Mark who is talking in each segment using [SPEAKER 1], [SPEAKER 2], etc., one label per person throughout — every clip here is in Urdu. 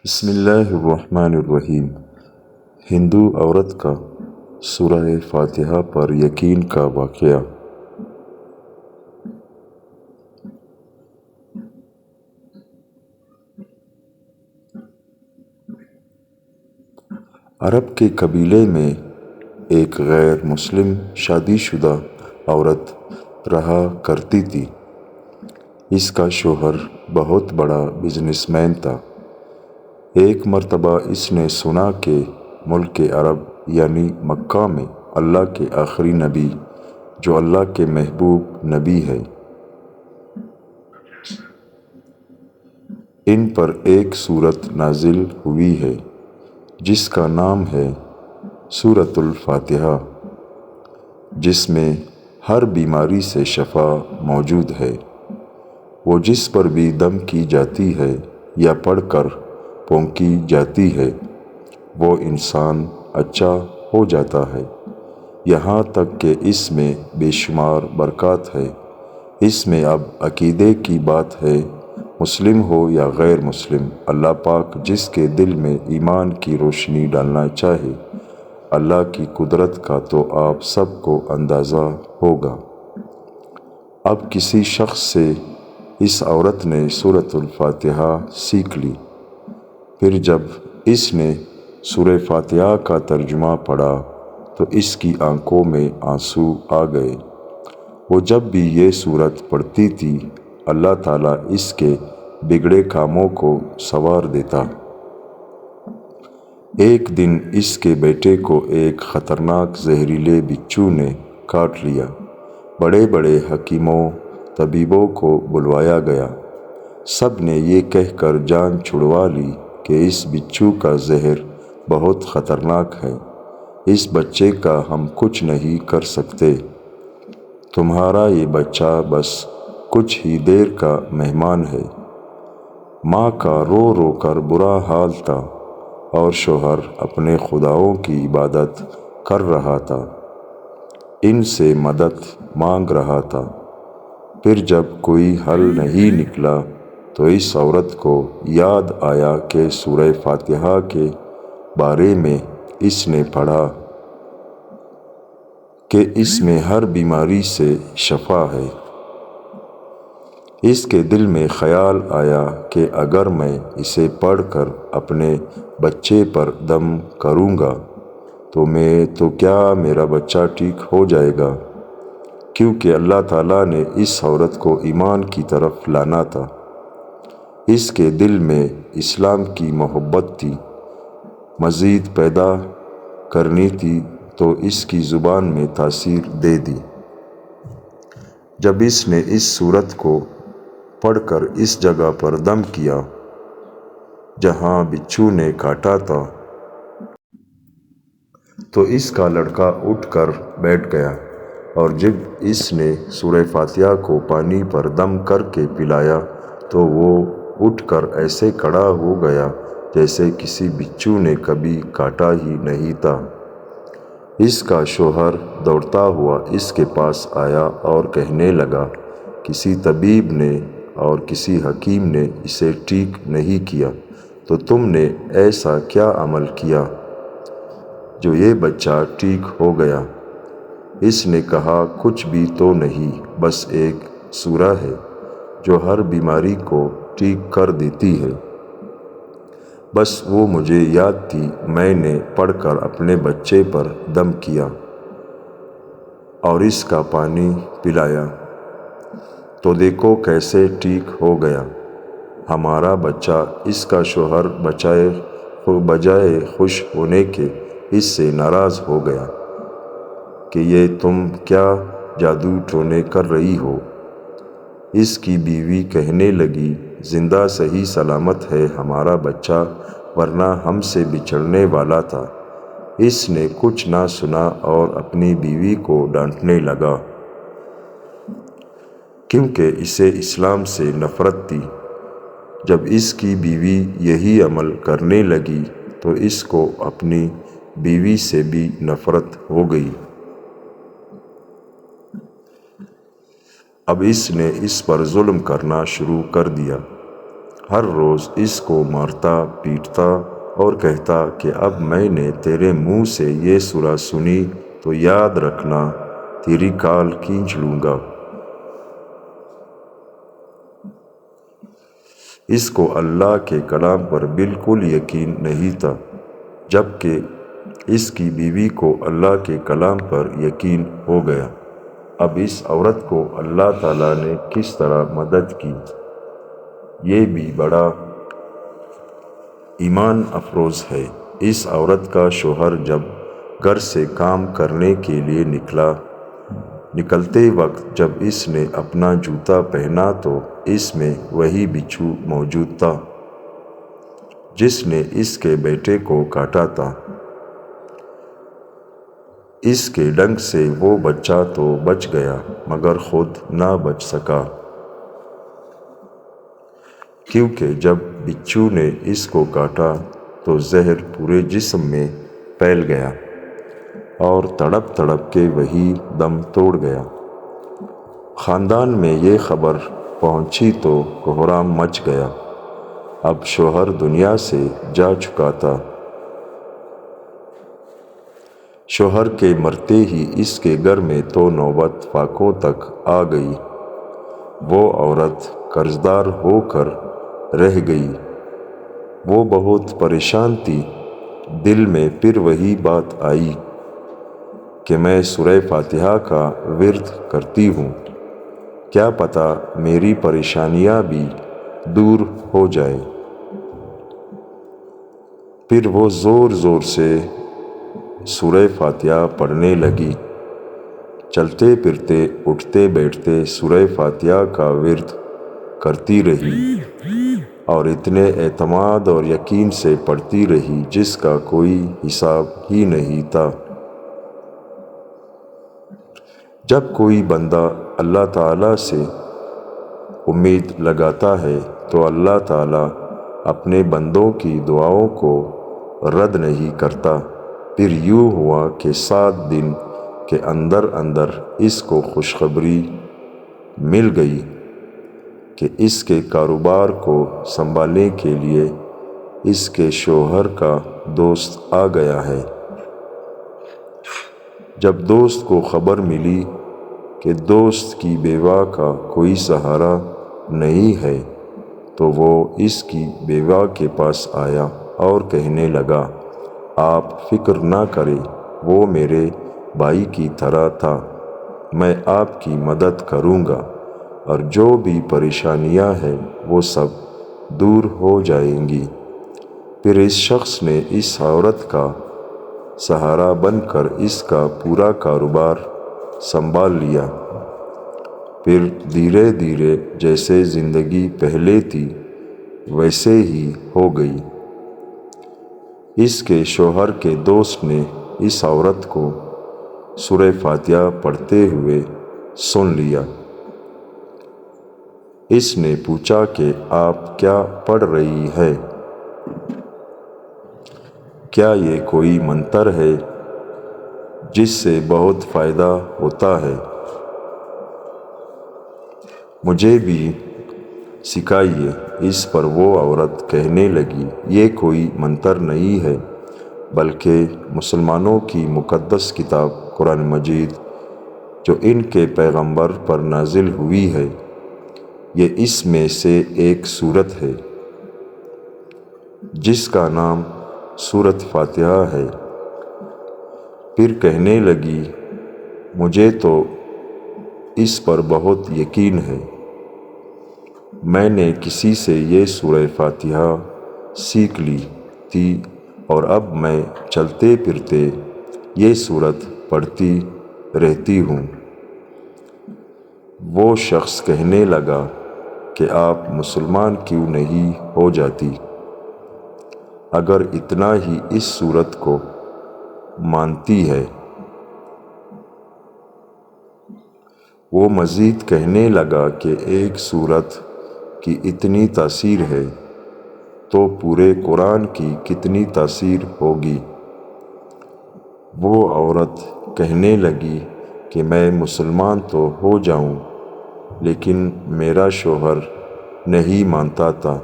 [SPEAKER 1] بسم اللہ الرحمن الرحیم۔ ہندو عورت کا سورہ فاتحہ پر یقین کا واقعہ۔ عرب کے قبیلے میں ایک غیر مسلم شادی شدہ عورت رہا کرتی تھی۔ اس کا شوہر بہت بڑا بزنس مین تھا۔ ایک مرتبہ اس نے سنا کہ ملک عرب یعنی مکہ میں اللہ کے آخری نبی جو اللہ کے محبوب نبی ہے، ان پر ایک سورت نازل ہوئی ہے جس کا نام ہے سورۃ الفاتحہ، جس میں ہر بیماری سے شفا موجود ہے۔ وہ جس پر بھی دم کی جاتی ہے یا پڑھ کر پھونکی جاتی ہے وہ انسان اچھا ہو جاتا ہے۔ یہاں تک کہ اس میں بے شمار برکات ہے۔ اس میں اب عقیدے کی بات ہے، مسلم ہو یا غیر مسلم، اللہ پاک جس کے دل میں ایمان کی روشنی ڈالنا چاہے، اللہ کی قدرت کا تو آپ سب کو اندازہ ہوگا۔ اب کسی شخص سے اس عورت نے سورۃ الفاتحہ سیکھ لی۔ پھر جب اس نے سورہ فاتحہ کا ترجمہ پڑھا تو اس کی آنکھوں میں آنسو آ گئے۔ وہ جب بھی یہ سورت پڑھتی تھی اللہ تعالیٰ اس کے بگڑے کاموں کو سنوار دیتا۔ ایک دن اس کے بیٹے کو ایک خطرناک زہریلے بچھو نے کاٹ لیا۔ بڑے بڑے حکیموں طبیبوں کو بلوایا گیا۔ سب نے یہ کہہ کر جان چھڑوا لی کہ اس بچھو کا زہر بہت خطرناک ہے، اس بچے کا ہم کچھ نہیں کر سکتے، تمہارا یہ بچہ بس کچھ ہی دیر کا مہمان ہے۔ ماں کا رو رو کر برا حال تھا اور شوہر اپنے خداؤں کی عبادت کر رہا تھا، ان سے مدد مانگ رہا تھا۔ پھر جب کوئی حل نہیں نکلا تو اس عورت کو یاد آیا کہ سورہ فاتحہ کے بارے میں اس نے پڑھا کہ اس میں ہر بیماری سے شفا ہے۔ اس کے دل میں خیال آیا کہ اگر میں اسے پڑھ کر اپنے بچے پر دم کروں گا تو کیا میرا بچہ ٹھیک ہو جائے گا، کیونکہ اللہ تعالیٰ نے اس عورت کو ایمان کی طرف لانا تھا۔ اس کے دل میں اسلام کی محبت تھی، مزید پیدا کرنی تھی تو اس کی زبان میں تاثیر دے دی۔ جب اس نے اس سورت کو پڑھ کر اس جگہ پر دم کیا جہاں بچھو نے کاٹا تھا تو اس کا لڑکا اٹھ کر بیٹھ گیا، اور جب اس نے سورہ فاتحہ کو پانی پر دم کر کے پلایا تو وہ اٹھ کر ایسے کھڑا ہو گیا جیسے کسی بچھو نے کبھی کاٹا ہی نہیں تھا۔ اس کا شوہر دوڑتا ہوا اس کے پاس آیا اور کہنے لگا، کسی طبیب نے اور کسی حکیم نے اسے ٹھیک نہیں کیا تو تم نے ایسا کیا عمل کیا جو یہ بچہ ٹھیک ہو گیا؟ اس نے کہا، کچھ بھی تو نہیں، بس ایک سورہ ہے جو ہر بیماری کو ٹھیک کر دیتی ہے، بس وہ مجھے یاد تھی، میں نے پڑھ کر اپنے بچے پر دم کیا اور اس کا پانی پلایا تو دیکھو کیسے ٹھیک ہو گیا۔ ہمارا بچہ۔ اس کا شوہر بجائے خوش ہونے کے اس سے ناراض ہو گیا کہ یہ تم کیا جادو ٹونے کر رہی ہو؟ اس کی بیوی کہنے لگی، زندہ صحیح سلامت ہے ہمارا بچہ، ورنہ ہم سے بچھڑنے والا تھا۔ اس نے کچھ نہ سنا اور اپنی بیوی کو ڈانٹنے لگا، کیونکہ اسے اسلام سے نفرت تھی۔ جب اس کی بیوی یہی عمل کرنے لگی تو اس کو اپنی بیوی سے بھی نفرت ہو گئی۔ اب اس نے اس پر ظلم کرنا شروع کر دیا۔ ہر روز اس کو مارتا پیٹتا اور کہتا کہ اب میں نے تیرے منہ سے یہ سورہ سنی تو یاد رکھنا تیری کال کھینچ لوں گا۔ اس کو اللہ کے کلام پر بالکل یقین نہیں تھا، جبکہ اس کی بیوی کو اللہ کے کلام پر یقین ہو گیا۔ اب اس عورت کو اللہ تعالیٰ نے کس طرح مدد کی، یہ بھی بڑا ایمان افروز ہے۔ اس عورت کا شوہر جب گھر سے کام کرنے کے لیے نکلتے وقت جب اس نے اپنا جوتا پہنا تو اس میں وہی بچھو موجود تھا جس نے اس کے بیٹے کو کاٹا تھا۔ اس کے ڈنگ سے وہ بچہ تو بچ گیا مگر خود نہ بچ سکا، کیونکہ جب بچھو نے اس کو کاٹا تو زہر پورے جسم میں پھیل گیا اور تڑپ تڑپ کے وہی دم توڑ گیا۔ خاندان میں یہ خبر پہنچی تو کوہرام مچ گیا۔ اب شوہر دنیا سے جا چکا تھا۔ شوہر کے مرتے ہی اس کے گھر میں تو نوبت فاقوں تک آ گئی۔ وہ عورت قرضدار ہو کر رہ گئی۔ وہ بہت پریشان تھی۔ دل میں پھر وہی بات آئی کہ میں سورہ فاتحہ کا ورد کرتی ہوں، کیا پتہ میری پریشانیاں بھی دور ہو جائے۔ پھر وہ زور زور سے سورہ فاتحہ پڑھنے لگی۔ چلتے پھرتے اٹھتے بیٹھتے سورہ فاتحہ کا ورد کرتی رہی اور اتنے اعتماد اور یقین سے پڑھتی رہی جس کا کوئی حساب ہی نہیں تھا۔ جب کوئی بندہ اللہ تعالیٰ سے امید لگاتا ہے تو اللہ تعالیٰ اپنے بندوں کی دعاؤں کو رد نہیں کرتا۔ پھر یوں ہوا کہ 7 دن کے اندر اندر اس کو خوشخبری مل گئی کہ اس کے کاروبار کو سنبھالنے کے لیے اس کے شوہر کا دوست آ گیا ہے۔ جب دوست کو خبر ملی کہ دوست کی بیوہ کا کوئی سہارا نہیں ہے تو وہ اس کی بیوہ کے پاس آیا اور کہنے لگا، آپ فکر نہ کریں، وہ میرے بھائی کی طرح تھا، میں آپ کی مدد کروں گا اور جو بھی پریشانیاں ہیں وہ سب دور ہو جائیں گی۔ پھر اس شخص نے اس عورت کا سہارا بن کر اس کا پورا کاروبار سنبھال لیا۔ پھر دھیرے دھیرے جیسے زندگی پہلے تھی ویسے ہی ہو گئی۔ اس کے شوہر کے دوست نے اس عورت کو سورہ فاتحہ پڑھتے ہوئے سن لیا۔ اس نے پوچھا کہ آپ کیا پڑھ رہی ہے؟ کیا یہ کوئی منتر ہے جس سے بہت فائدہ ہوتا ہے؟ مجھے بھی سکھائیے۔ اس پر وہ عورت کہنے لگی، یہ کوئی منتر نہیں ہے بلکہ مسلمانوں کی مقدس کتاب قرآن مجید جو ان کے پیغمبر پر نازل ہوئی ہے، یہ اس میں سے ایک سورت ہے جس کا نام سورۃ فاتحہ ہے۔ پھر کہنے لگی، مجھے تو اس پر بہت یقین ہے، میں نے کسی سے یہ سورہ فاتحہ سیکھ لی تھی اور اب میں چلتے پھرتے یہ سورت پڑھتی رہتی ہوں۔ وہ شخص کہنے لگا کہ آپ مسلمان کیوں نہیں ہو جاتی؟ اگر اتنا ہی اس سورت کو مانتی ہے۔ وہ مزید کہنے لگا کہ ایک سورت کی اتنی تاثیر ہے تو پورے قرآن کی کتنی تاثیر ہوگی؟ وہ عورت کہنے لگی کہ میں مسلمان تو ہو جاؤں لیکن میرا شوہر نہیں مانتا تھا۔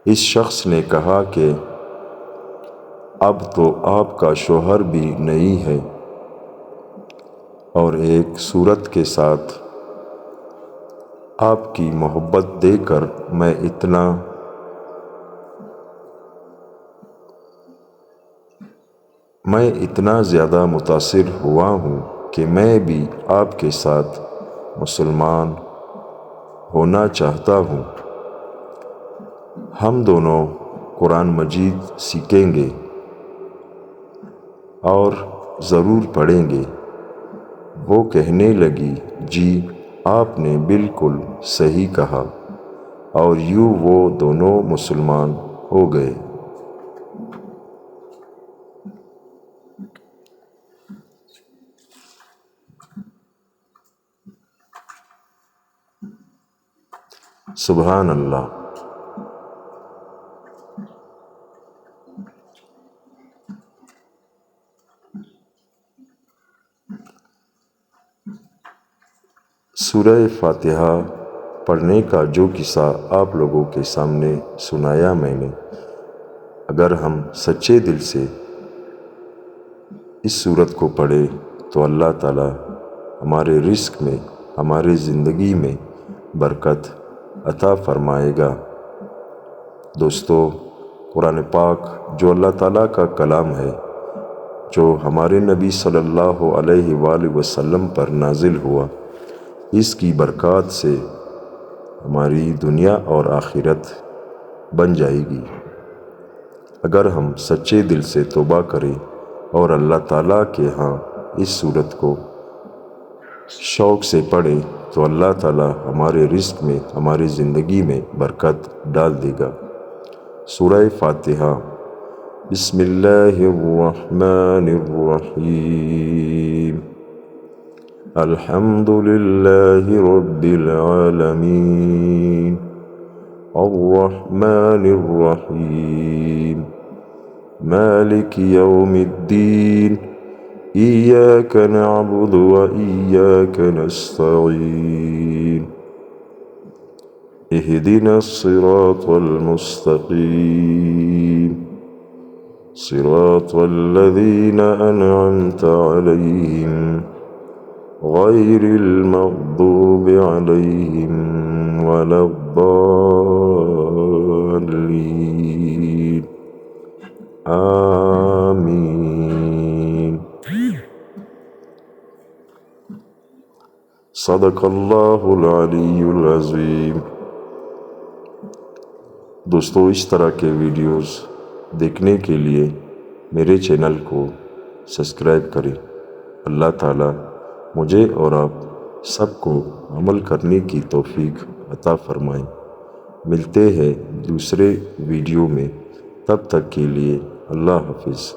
[SPEAKER 1] اس شخص نے کہا کہ اب تو آپ کا شوہر بھی نہیں ہے اور ایک صورت کے ساتھ آپ کی محبت دے کر میں اتنا زیادہ متاثر ہوا ہوں کہ میں بھی آپ کے ساتھ مسلمان ہونا چاہتا ہوں۔ ہم دونوں قرآن مجید سیکھیں گے اور ضرور پڑھیں گے۔ وہ کہنے لگی، جی آپ نے بالکل صحیح کہا، اور یوں وہ دونوں مسلمان ہو گئے۔ سبحان اللہ۔ سورہ فاتحہ پڑھنے کا جو قصہ آپ لوگوں کے سامنے سنایا میں نے، اگر ہم سچے دل سے اس سورت کو پڑھیں تو اللہ تعالیٰ ہمارے رزق میں، ہماری زندگی میں برکت عطا فرمائے گا۔ دوستو، قرآن پاک جو اللہ تعالیٰ کا کلام ہے، جو ہمارے نبی صلی اللہ علیہ وآلہ وسلم پر نازل ہوا، اس کی برکات سے ہماری دنیا اور آخرت بن جائے گی۔ اگر ہم سچے دل سے توبہ کریں اور اللہ تعالیٰ کے ہاں اس سورت کو شوق سے پڑھیں تو اللہ تعالیٰ ہمارے رزق میں، ہماری زندگی میں برکت ڈال دے گا۔ سورہ فاتحہ۔ بسم اللہ الرحمن الرحیم۔ الحمد للہ رب العالمین، الرحمن الرحیم، مالک یوم الدین، ایاک نعبد و ایاک نستعین، اہدنا الصراط المستقیم، صراط الذین انعمت علیہم غیر المغضوب علیہم ولا الضالین، آمین۔ صدق اللہ العلی العظیم۔ دوستو، اس طرح کے ویڈیوز دیکھنے کے لیے میرے چینل کو سبسکرائب کریں۔ اللہ تعالیٰ مجھے اور آپ سب کو عمل کرنے کی توفیق عطا فرمائیں۔ ملتے ہیں دوسرے ویڈیو میں، تب تک کے لیے اللہ حافظ۔